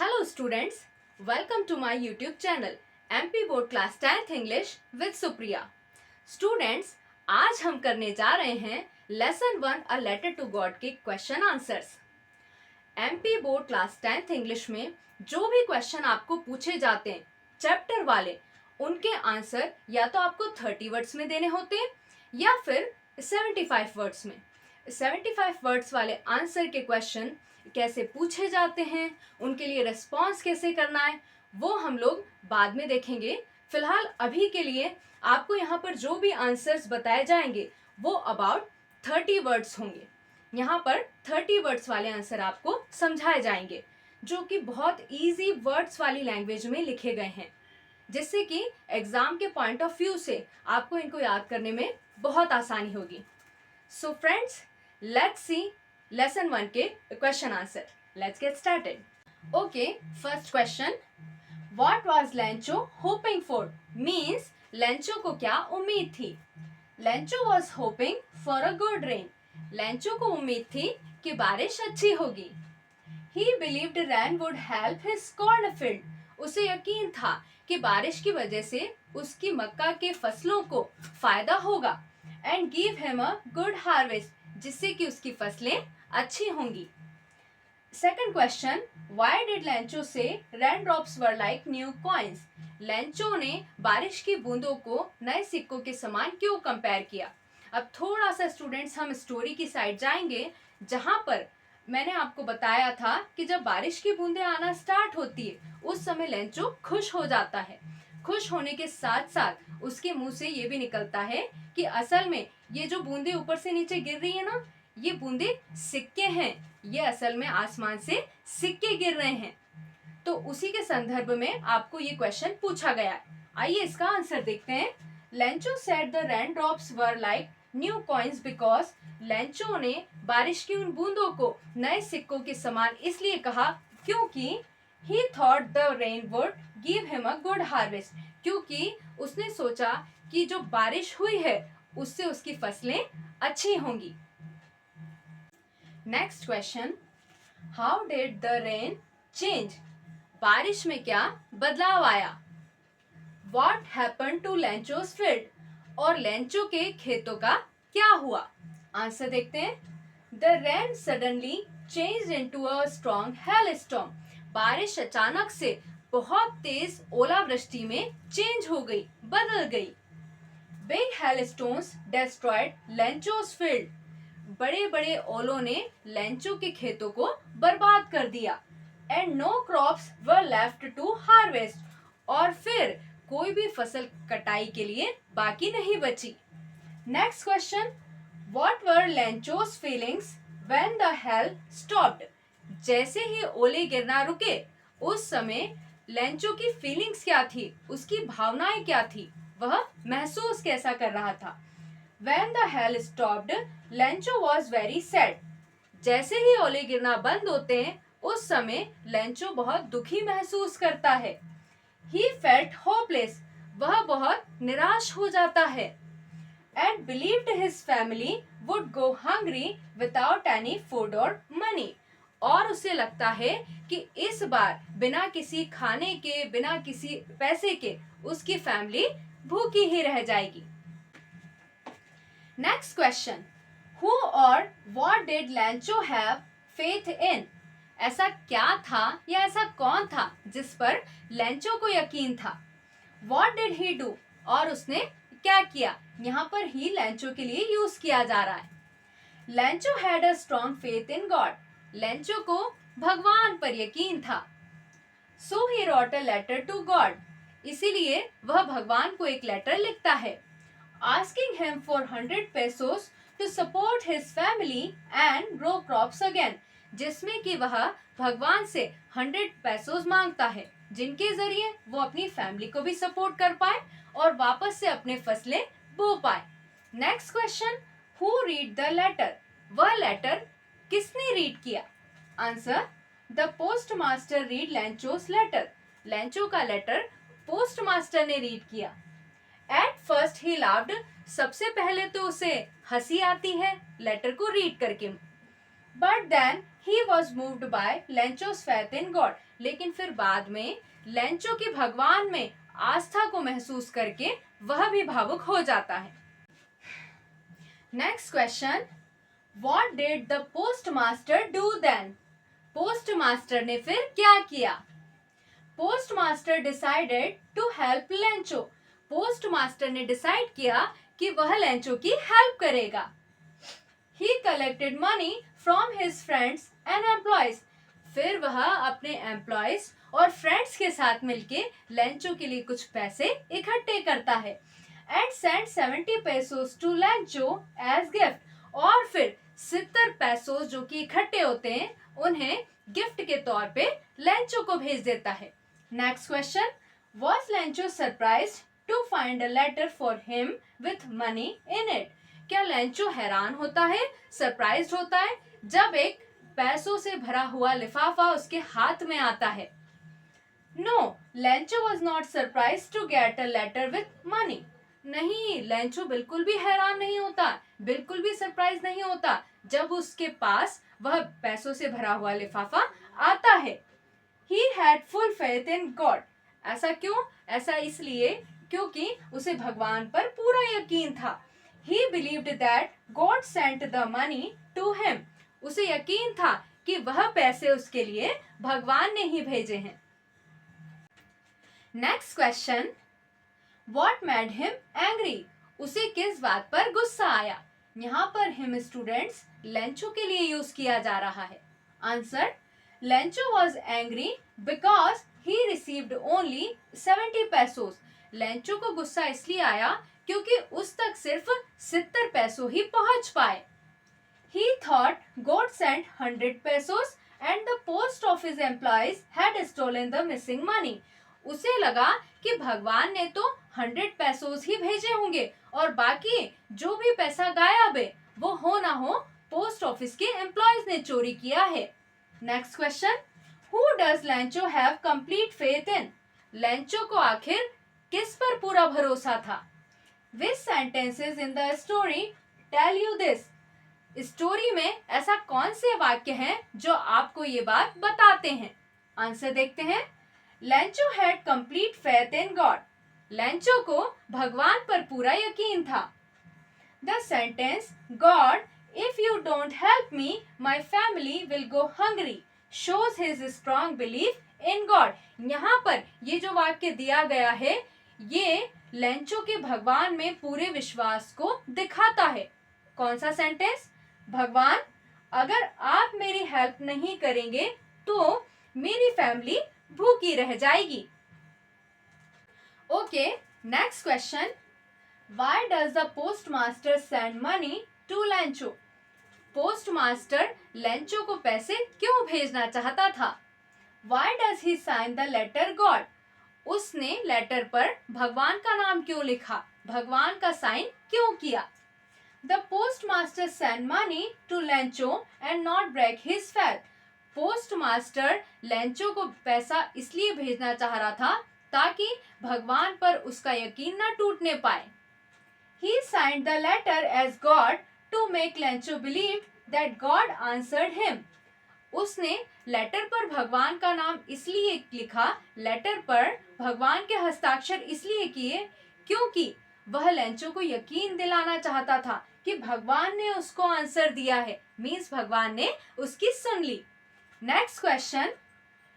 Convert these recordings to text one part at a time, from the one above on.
Hello students, welcome to my YouTube channel MP Board Class 10th English with Supriya. Students, आज हम करने जा रहे हैं lesson 1 a letter to God के question answers. MP board class 10th English में जो भी क्वेश्चन आपको पूछे जाते हैं चैप्टर वाले, उनके आंसर या तो आपको 30 वर्ड्स में देने होते हैं या फिर 75 वर्ड्स में. 75 वर्ड्स वाले आंसर के क्वेश्चन कैसे पूछे जाते हैं, उनके लिए रिस्पॉन्स कैसे करना है, वो हम लोग बाद में देखेंगे. फिलहाल अभी के लिए आपको यहाँ पर जो भी आंसर्स बताए जाएंगे वो अबाउट 30 वर्ड्स होंगे. यहाँ पर 30 वर्ड्स वाले आंसर आपको समझाए जाएंगे जो कि बहुत इजी वर्ड्स वाली लैंग्वेज में लिखे गए हैं, जिससे कि एग्जाम के पॉइंट ऑफ व्यू से आपको इनको याद करने में बहुत आसानी होगी. So friends, let's see lesson 1 के question answer. Let's get started. Okay, first question. What was Lencho hoping for? Means Lencho को क्या उम्मीद थी? Lencho was hoping for a good rain. Lencho को उम्मीद थी कि बारिश अच्छी होगी. He believed rain would help his cornfield. उसे यकीन था कि बारिश की वजह से उसकी मक्का के फसलों को फायदा होगा. And give him a good harvest, जिससे कि उसकी फसलें अच्छी होंगी. Second question. Why did Lencho say raindrops were like new coins? Lencho ने बारिश की बूंदों को नए सिक्कों के समान क्यों कंपेयर किया? अब थोड़ा सा स्टूडेंट्स हम स्टोरी की साइड जाएंगे, जहां पर मैंने आपको बताया था कि जब बारिश की बूंदें आना स्टार्ट होती है उस समय लेंचो खुश हो जाता है. खुश होने के साथ साथ उसके मुंह से ये भी निकलता है कि असल में ये जो बूंदें ऊपर से नीचे गिर रही है ना, ये बूंदें सिक्के हैं. ये असल में आसमान से सिक्के गिर रहे हैं. तो उसी के संदर्भ में आपको ये क्वेश्चन पूछा गया है. आइए इसका आंसर देखते हैं. Lencho said the rain drops were like new coins because Lencho ने बारिश की उन बूंदों को नए सिक्कों के समान इसलिए कहा क्योंकि ही thought the rain would give him a good harvest. क्योंकि उसने सोचा कि जो बारिश हुई है उससे उसकी फसलें अच्छी होंगी. Next question. How did the rain change? बारिश में क्या बदलाव आया? What happened to Lencho's field? और लेंचो के खेतों का क्या हुआ? आंसर देखते हैं. The rain suddenly changed into a strong hailstorm. बारिश अचानक से बहुत तेज ओलावृष्टि में चेंज हो गई, बदल गई. Big hailstones destroyed Lencho's field. बड़े बड़े ओलों ने लेंचो के खेतों को बर्बाद कर दिया. And no crops were left to harvest. और फिर कोई भी फसल कटाई के लिए बाकी नहीं बची. Next question. What were Lencho's feelings when the hail stopped? जैसे ही ओले गिरना रुके उस समय लेंचो की फीलिंग्स क्या थी, उसकी भावनाएं क्या थी, वह महसूस कैसा कर रहा था? When the hail stopped Lencho was very sad. जैसे ही ओले गिरना बंद होते हैं उस समय लेंचो बहुत दुखी महसूस करता है. He felt hopeless. वह बहुत निराश हो जाता है. And believed his family would go hungry without any food or money. और उसे लगता है कि इस बार बिना किसी खाने के, बिना किसी पैसे के उसकी फैमिली भूखी ही रह जाएगी. Next question. Who or what did Lancho have faith in? ऐसा क्या था या ऐसा कौन था जिस पर लेंचो को यकीन था? What did he do? और उसने क्या किया? यहाँ पर ही लेंचो के लिए यूज किया जा रहा है. Lencho had a strong faith in God. Lencho को भगवान पर यकीन था. So he wrote a letter to God. इसीलिए वह भगवान को एक लेटर लिखता है. Asking him for 100 pesos to support his family and grow crops again. जिसमें कि वह भगवान से 100 पैसोस मांगता है जिनके जरिए वो अपनी फैमिली को भी सपोर्ट कर पाए और वापस से अपने फसलें बो पाए. Next question. Who read the letter? वह लेटर किसने रीड किया? Answer. The post master read Lencho's letter. Lencho का लेटर पोस्ट मास्टर ने रीड किया. At first he laughed. सबसे पहले तो उसे हंसी आती है लेटर को रीड करके. But then he was moved by Lencho's faith in God, लेकिन फिर बाद में लेंचो की भगवान में आस्था को महसूस करके वह भी भावुक हो जाता है। Next question, what did the post master do then? Post master ने फिर क्या किया? Post master decided to help Lencho, post master ने डिसाइड किया कि वह लेंचो की हेल्प करेगा। He collected money from his friends and employees, फिर वह अपने एम्प्लॉयज और फ्रेंड्स के साथ मिलके लेंचो के लिए कुछ पैसे इकट्ठे करता है। And send 70 pesos to Lencho as gift, और फिर 70 पेसोस जो कि इकट्ठे होते हैं उन्हें गिफ्ट के तौर पे लेंचो को भेज देता है। Next question, was Lencho surprised to find a letter for him with money in it? क्या लेंचो हैरान होता है, सरप्राइज्ड होता है जब एक पैसों से भरा हुआ लिफाफा उसके हाथ में आता है? No, Lencho was not surprised to get a letter with money. नहीं, लेंचो बिल्कुल भी हैरान नहीं होता, बिल्कुल भी सरप्राइज नहीं होता जब उसके पास वह पैसों से भरा हुआ लिफाफा आता है। He had full faith in God. ऐसा क्यों? ऐसा इसलिए क्योंकि उसे भगवान पर पूरा यकीन था। He believed that God sent the money to him. उसे यकीन था कि वह पैसे उसके लिए भगवान ने ही भेजे हैं। Next question, What made him angry? उसे किस बात पर गुस्सा आया? यहाँ पर him स्टूडेंट्स लेंचो के लिए यूज किया जा रहा है। Answer, Lencho was angry because he received only 70 pesos. Lencho को गुस्सा इसलिए आया क्योंकि उस तक सिर्फ 70 पैसों ही पहुंच पाए। He thought God sent 100 pesos and the post office employees had stolen the missing money. उसे लगा कि भगवान ने तो 100 पैसोस ही भेजे होंगे और बाकी जो भी पैसा गायब है वो हो ना हो पोस्ट ऑफिस के एम्प्लॉयज ने चोरी किया है। Next question, who does Lencho have complete faith in? Lencho को आखिर किस पर पूरा भरोसा था? Which sentences in the story tell you this? Story में ऐसा कौन से वाक्य हैं जो आपको ये बात बताते हैं? आंसर देखते हैं। Lencho had complete faith in God, Lencho को भगवान पर पूरा यकीन था। The sentence God if you don't help me my family will go hungry shows his strong belief in God, यहाँ पर ये जो वाक्य दिया गया है ये लेंचो के भगवान में पूरे विश्वास को दिखाता है। कौन सा सेंटेंस? भगवान, अगर आप मेरी हेल्प नहीं करेंगे तो मेरी फैमिली भूखी रह जाएगी। Okay, next question, why does the post master send money to Lencho? Post master Lencho को पैसे क्यों भेजना चाहता था? Why does he sign the letter God? उसने लेटर पर भगवान का नाम क्यों लिखा, भगवान का साइन क्यों किया? The post master send money to Lencho and not break his faith. Post master Lencho को पैसा इसलिए भेजना चाह रहा था ताकि भगवान पर उसका यकीन न टूटने पाए। He signed the letter as God to make Lencho believe that God answered him. उसने लेटर पर भगवान का नाम इसलिए लिखा, लेटर पर भगवान के हस्ताक्षर इसलिए किए क्योंकि वह लेंचो को यकीन दिलाना चाहता था कि भगवान ने उसको आंसर दिया है, मीन्स भगवान ने उसकी सुन ली। Next question,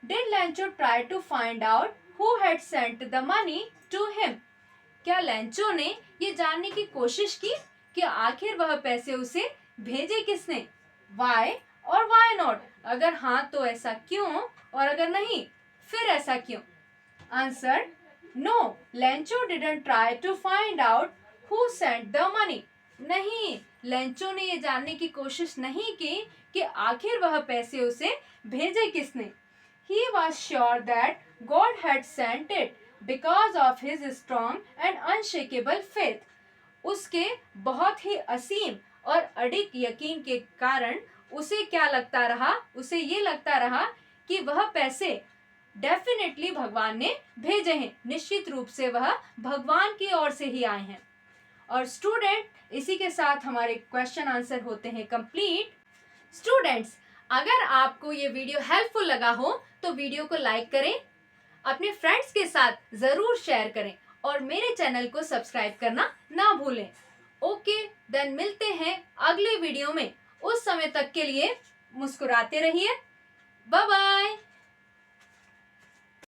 did Lencho try to find out who had sent the money to him? क्या लेंचो ने ये जानने की कोशिश की कि आखिर वह पैसे उसे भेजे किसने? वाई और वाई नॉट? अगर हाँ तो ऐसा क्यों, और अगर नहीं फिर ऐसा क्यों? Answer, no, Lencho didn't try to find out who sent the money. नहीं, लेंचो ने ये जानने की कोशिश नहीं की कि आखिर वह पैसे उसे भेजे किसने। He was sure that God had sent it because of his strong and unshakable faith. उसके बहुत ही असीम और अडिग यकीन के कारण उसे क्या लगता रहा, उसे ये लगता रहा कि वह पैसे डेफिनेटली भगवान ने भेजे हैं, निश्चित रूप से वह भगवान की ओर से ही आए हैं। और स्टूडेंट, इसी के साथ हमारे क्वेश्चन आंसर होते हैं कंप्लीट। स्टूडेंट्स, अगर आपको ये वीडियो हेल्पफुल लगा हो तो वीडियो को लाइक करें, अपने फ्रेंड्स के साथ जरूर शेयर करें और मेरे चैनल को सब्सक्राइब करना ना भूलें। ओके, देन मिलते हैं अगले वीडियो में। उस समय तक के लिए मुस्कुराते रहिए। Bye bye.